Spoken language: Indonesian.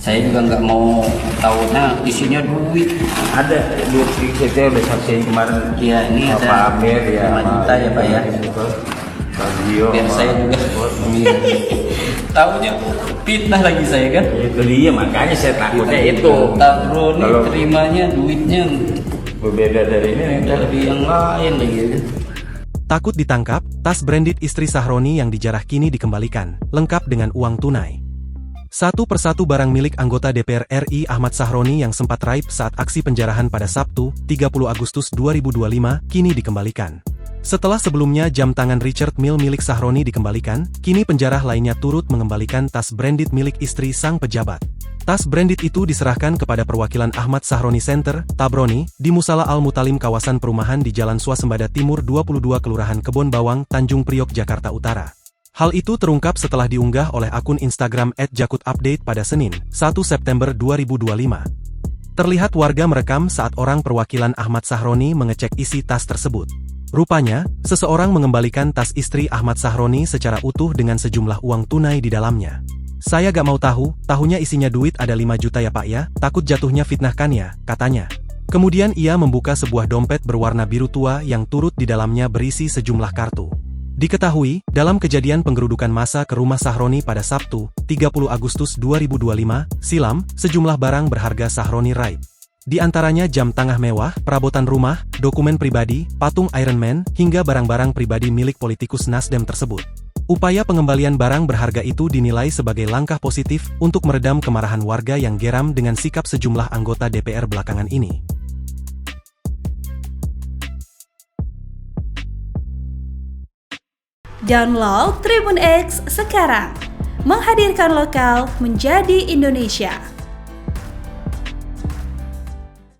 Saya juga nggak mau tahu. Nah, isinya duit. Ada duit saya udah saksiin kemarin. Iya, ini Pak ada Amir ya, 5 juta ya Pak ya. Bagio. Biar saya juga tahunya fitnah lagi saya kan. Itu dia makanya saya takutnya itu. Tahu nih Kalau terimanya duitnya berbeda dari ini. dari yang lain lagi. Takut ditangkap, tas branded istri Sahroni yang dijarah kini dikembalikan, lengkap dengan uang tunai. Satu persatu barang milik anggota DPR RI Ahmad Sahroni yang sempat raib saat aksi penjarahan pada Sabtu, 30 Agustus 2025, kini dikembalikan. Setelah sebelumnya jam tangan Richard Mille milik Sahroni dikembalikan, kini penjarah lainnya turut mengembalikan tas branded milik istri sang pejabat. Tas branded itu diserahkan kepada perwakilan Ahmad Sahroni Center, Tabroni, di Musala Al-Mutalim kawasan perumahan di Jalan Swasembada Timur 22 Kelurahan Kebon Bawang, Tanjung Priok, Jakarta Utara. Hal itu terungkap setelah diunggah oleh akun Instagram @jakutupdate pada Senin, 1 September 2025. Terlihat warga merekam saat orang perwakilan Ahmad Sahroni mengecek isi tas tersebut. Rupanya, seseorang mengembalikan tas istri Ahmad Sahroni secara utuh dengan sejumlah uang tunai di dalamnya. Saya gak mau tahunya isinya duit ada 5 juta ya Pak ya, takut jatuhnya fitnah kan ya, katanya. Kemudian ia membuka sebuah dompet berwarna biru tua yang turut di dalamnya berisi sejumlah kartu. Diketahui, dalam kejadian penggerudukan massa ke rumah Sahroni pada Sabtu, 30 Agustus 2025, silam, sejumlah barang berharga Sahroni raib. Di antaranya jam tangan mewah, perabotan rumah, dokumen pribadi, patung Iron Man, hingga barang-barang pribadi milik politikus Nasdem tersebut. Upaya pengembalian barang berharga itu dinilai sebagai langkah positif untuk meredam kemarahan warga yang geram dengan sikap sejumlah anggota DPR belakangan ini. Download Tribun X sekarang, menghadirkan lokal menjadi Indonesia.